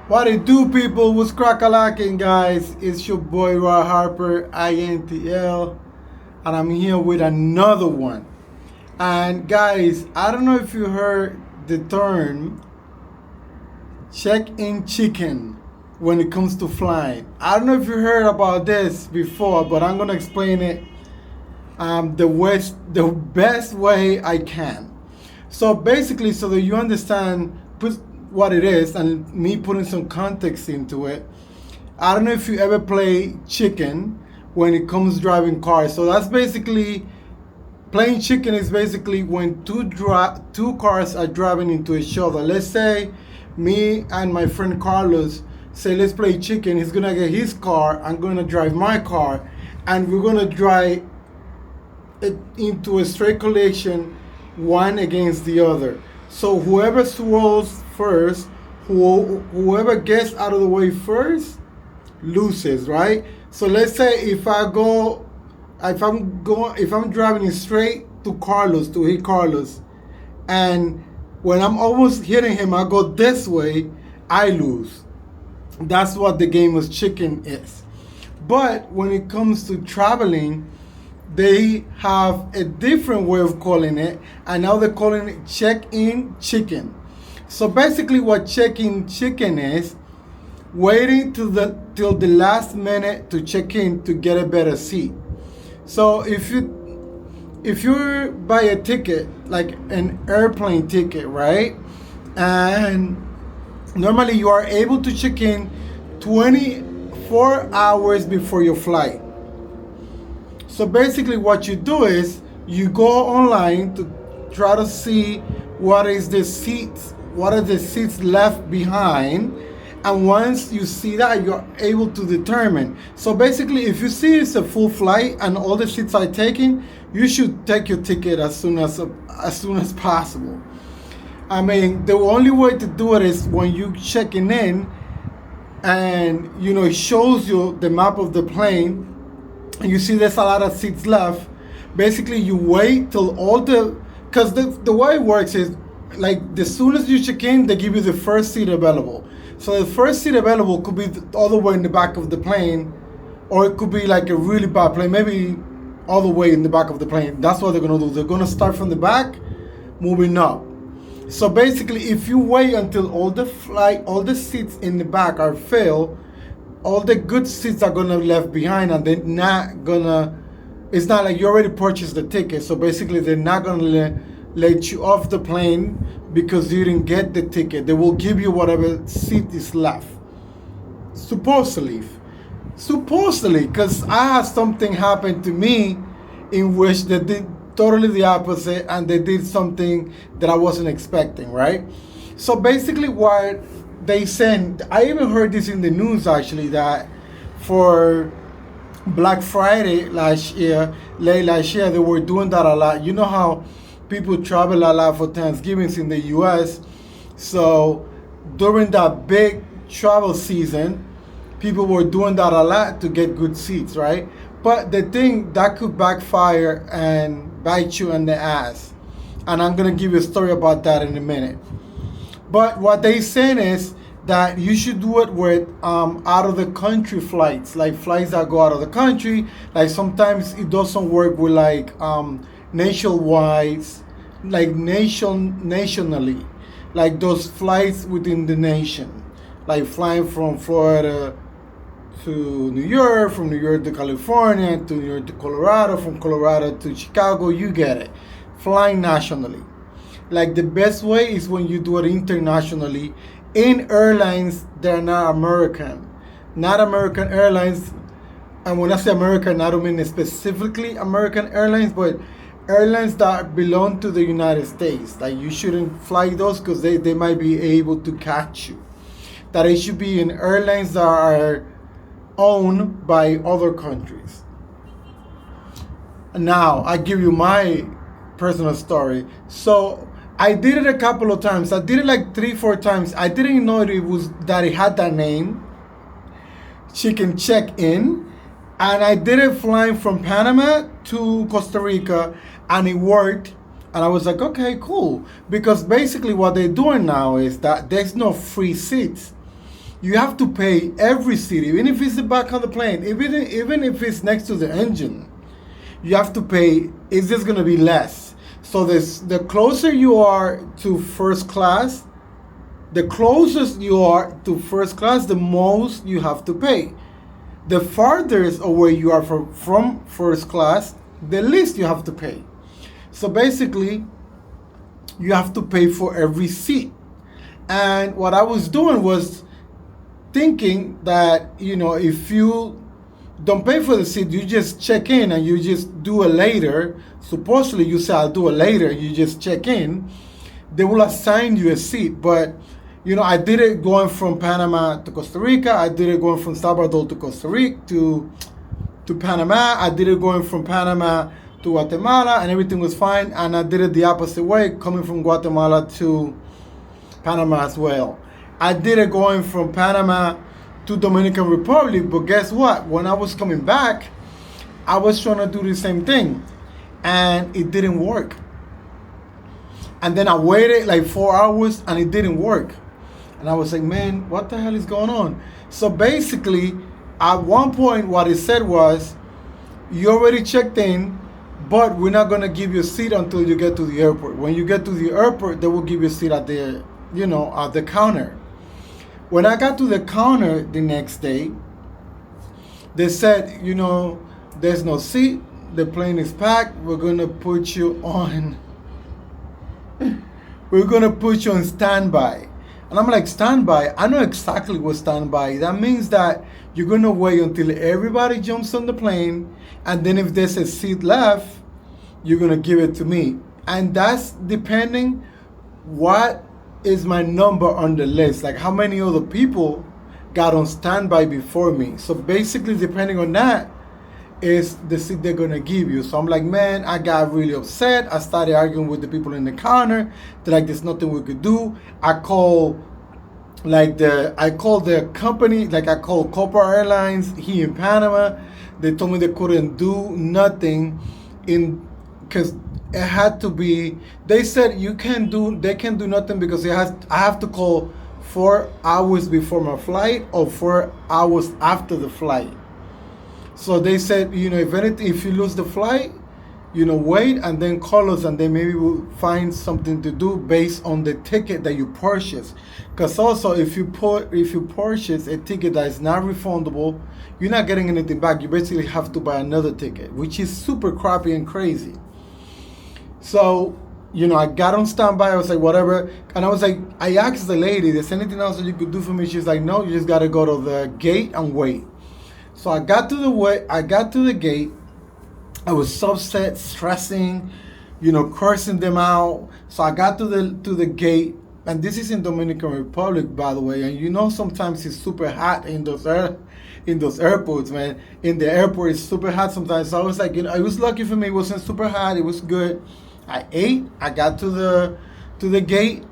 What it do, people? What's crack-a-lacking, guys? It's your boy, Harper, INTL, and I'm here with another one. And guys, I don't know if you heard the term check-in chicken when it comes to flying. I don't know if you heard about this before, but I'm gonna explain it the best way I can. So basically, so that you understand what it is and me putting some context into it, I don't know if you ever play chicken when it comes driving cars. So that's basically, playing chicken is basically when two cars are driving into each other. Let's say me and my friend Carlos say, let's play chicken. He's gonna get his car, I'm gonna drive my car, and we're gonna drive it into a straight collision, one against the other. So whoever swirls first, whoever gets out of the way first, loses, right? So let's say if I'm driving straight to hit Carlos, and when I'm almost hitting him, I go this way, I lose. That's what the game of chicken is. But when it comes to traveling, they have a different way of calling it, and now they're calling it check-in chicken. So basically what check-in chicken is, waiting till the last minute to check in to get a better seat. So if you buy a ticket, like an airplane ticket, right? And normally you are able to check in 24 hours before your flight. So basically what you do is you go online to try to see what are the seats left behind, and once you see that, you're able to determine. So basically, if you see it's a full flight and all the seats are taken, you should take your ticket as soon as possible. I mean, the only way to do it is when you checking in, and it shows you the map of the plane, and you see there's a lot of seats left. Basically, you wait till because the way it works is, like, as soon as you check in, they give you the first seat available. So the first seat available could be all the way in the back of the plane, or it could be like a really bad plane, maybe all the way in the back of the plane. That's what they're gonna do. They're gonna start from the back, moving up. So basically, if you wait until all the seats in the back are filled, all the good seats are gonna be left behind, and they're not gonna. It's not like you already purchased the ticket. So basically, they're not gonna let you off the plane because you didn't get the ticket. They will give you whatever seat is left. Supposedly, because I had something happen to me in which they did totally the opposite, and they did something that I wasn't expecting, right? So basically what they send, I even heard this in the news actually, that for Black Friday late last year, they were doing that a lot. You know how people travel a lot for Thanksgivings in the US. So during that big travel season, people were doing that a lot to get good seats, right? But the thing that could backfire and bite you in the ass. And I'm gonna give you a story about that in a minute. But what they saying is that you should do it with out of the country flights, like flights that go out of the country. Like sometimes it doesn't work with like nationwide, like nationally, like those flights within the nation, like flying from Florida to New York, from New York to California, to New York to Colorado, from Colorado to Chicago. You get it, flying nationally. Like the best way is when you do it internationally in airlines that are not American Airlines. And when I say American, I don't mean specifically American Airlines, but airlines that belong to the United States. Like, you shouldn't fly those because they might be able to catch you. That it should be in airlines that are owned by other countries. Now, I give you my personal story. So I did it a couple of times. I did it like 3-4 times. I didn't know that it had that name, chicken check-in. And I did it flying from Panama to Costa Rica, and it worked. And I was like, okay, cool. Because basically what they're doing now is that there's no free seats. you have to pay every seat, even if it's the back of the plane, even if it's next to the engine. You have to pay. It's just gonna be less. So the closer you are to first class, the closest you are to first class, the most you have to pay. The farthest away you are from first class, the least you have to pay. So basically, you have to pay for every seat. And what I was doing was thinking that, if you don't pay for the seat, you just check in and you just do it later. Supposedly you say, I'll do it later. You just check in. They will assign you a seat. But, I did it going from Panama to Costa Rica. I did it going from Salvador to Costa Rica to Panama. I did it going from Panama to Guatemala, and everything was fine. And I did it the opposite way, coming from Guatemala to Panama as well. I did it going from Panama to Dominican Republic, but guess what? When I was coming back, I was trying to do the same thing, and it didn't work. And then I waited like 4 hours, and it didn't work. And I was like, man, what the hell is going on? So basically, at one point, what it said was, you already checked in, but we're not going to give you a seat until you get to the airport. When you get to the airport, they will give you a seat at the, at the counter. When I got to the counter the next day, they said, there's no seat. The plane is packed. We're going to put you on. We're going to put you on standby. And I'm like, standby? I know exactly what standby. That means that you're going to wait until everybody jumps on the plane. And then if there's a seat left, you're going to give it to me. And that's depending what is my number on the list. Like how many other people got on standby before me. So basically, depending on that, is the seat they're going to give you. So I'm like, man, I got really upset. I started arguing with the people in the counter. They're like, there's nothing we could do. I called the company, like I called Harper Airlines here in Panama. They told me they couldn't do nothing because it had to be, they said they can't do nothing because I have to call 4 hours before my flight or 4 hours after the flight. So they said, if you lose the flight, wait and then call us, and then maybe we'll find something to do based on the ticket that you purchase. Because also, if you purchase a ticket that is not refundable, you're not getting anything back. You basically have to buy another ticket, which is super crappy and crazy. So, I got on standby. I was like, whatever. And I was like, I asked the lady, there's anything else that you could do for me? She's like, no, you just got to go to the gate and wait. So I got to the gate. I was so upset, stressing, cursing them out. So I got to the gate, and this is in Dominican Republic, by the way. And sometimes it's super hot in those airports, man. In the airport, it's super hot sometimes. So I was like, it was lucky for me. It wasn't super hot. It was good. I ate. I got to the gate,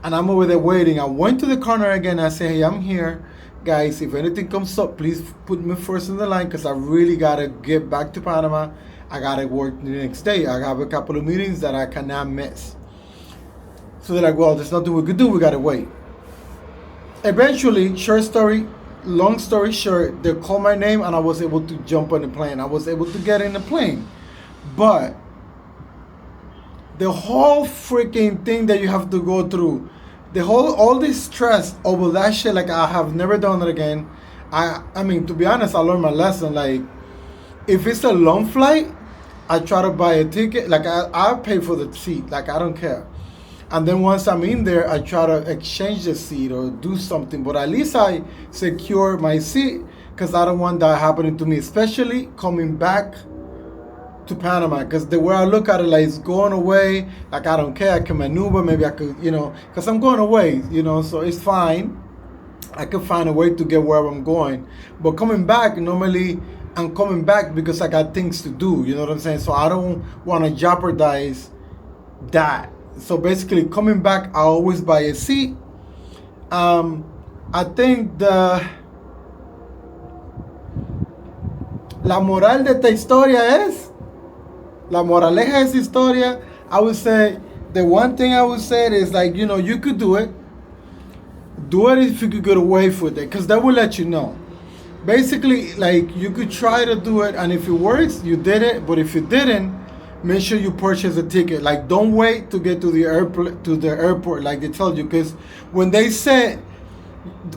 and I'm over there waiting. I went to the corner again. I said, hey, I'm here. Guys, if anything comes up, please put me first in the line because I really got to get back to Panama. I got to work the next day. I have a couple of meetings that I cannot miss. So they're like, well, there's nothing we could do. We got to wait. Eventually, long story short, they called my name and I was able to jump on the plane. I was able to get in the plane. But the whole freaking thing that you have to go through, all this stress over that shit, like I have never done it again. I mean, to be honest, I learned my lesson. Like, if it's a long flight, I try to buy a ticket. Like, I pay for the seat. Like, I don't care. And then once I'm in there, I try to exchange the seat or do something. But at least I secure my seat because I don't want that happening to me, especially coming back to Panama, because the way I look at it, like it's going away. Like I don't care. I can maneuver. Maybe I could, because I'm going away, so it's fine. I can find a way to get where I'm going. But coming back, normally I'm coming back because I got things to do. You know what I'm saying? So I don't want to jeopardize that. So basically, coming back, I always buy a seat. I think la moral de esta historia es. La moraleja de esta historia, I would say, the one thing I would say is like, you could do it. Do it if you could get away with it, because that will let you know. Basically, like, you could try to do it, and if it works, you did it. But if you didn't, make sure you purchase a ticket. Like, don't wait to get to the airport, like they tell you, because when they say,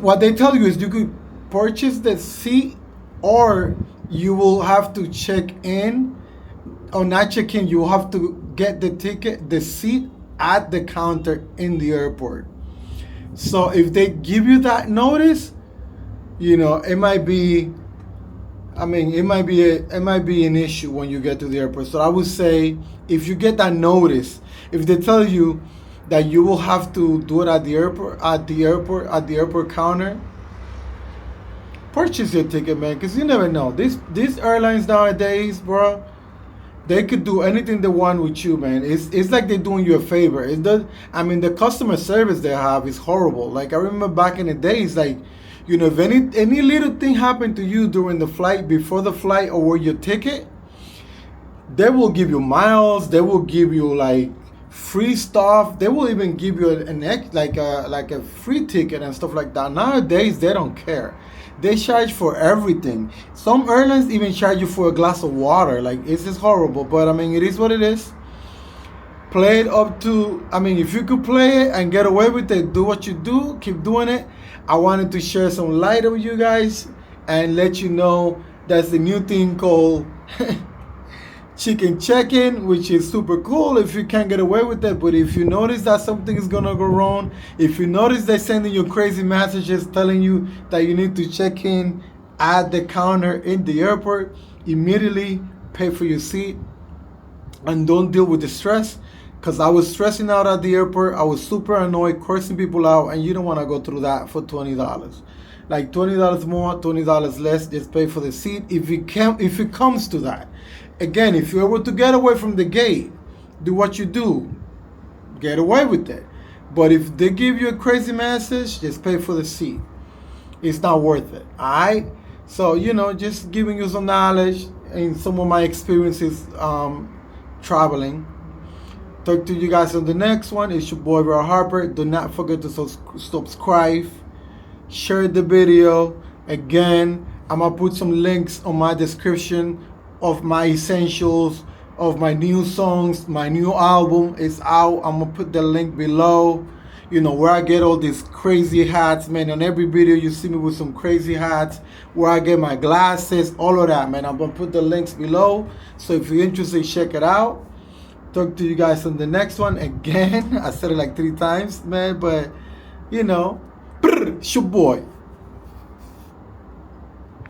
what they tell you is you could purchase the seat, or you will have to check in, or not check in. You will have to get the seat at the counter in the airport. So if they give you that notice, it might be. It might be an issue when you get to the airport. So I would say, if you get that notice, if they tell you that you will have to do it at the airport counter, purchase your ticket, man, because you never know. These airlines nowadays, bro, they could do anything they want with you, man. It's like they're doing you a favor. The customer service they have is horrible. Like, I remember back in the days, like, if any little thing happened to you during the flight, before the flight, or with your ticket, they will give you miles. They will give you like free stuff. They will even give you a free ticket and stuff like that. Nowadays, they don't care. They charge for everything. Some airlines even charge you for a glass of water. Like, it's just horrible. But it is what it is. Play it up to. If you could play it and get away with it, do what you do. Keep doing it. I wanted to share some light with you guys and let you know that's the new thing called chicken check-in, which is super cool if you can't get away with it. But if you notice that something is gonna go wrong, if you notice they're sending you crazy messages telling you that you need to check in at the counter in the airport, immediately pay for your seat and don't deal with the stress. Because I was stressing out at the airport. I was super annoyed, cursing people out, and you don't want to go through that for $20. Like, $20 more, $20 less, just pay for the seat if it comes to that. Again, if you're able to get away from the gate, do what you do. Get away with it. But if they give you a crazy message, just pay for the seat. It's not worth it. Alright? So, just giving you some knowledge and some of my experiences traveling. Talk to you guys on the next one. It's your boy Ray Harper. Do not forget to subscribe, share the video. Again, I'm gonna put some links on my description of my essentials, of my new songs. My new album is out. I'm gonna put the link below. Where I get all these crazy hats, man. On every video you see me with some crazy hats. Where I get my glasses, all of that, man. I'm gonna put the links below. So if you're interested, check it out. Talk to you guys on the next one. Again, I said it like 3 times, man, but it's your boy.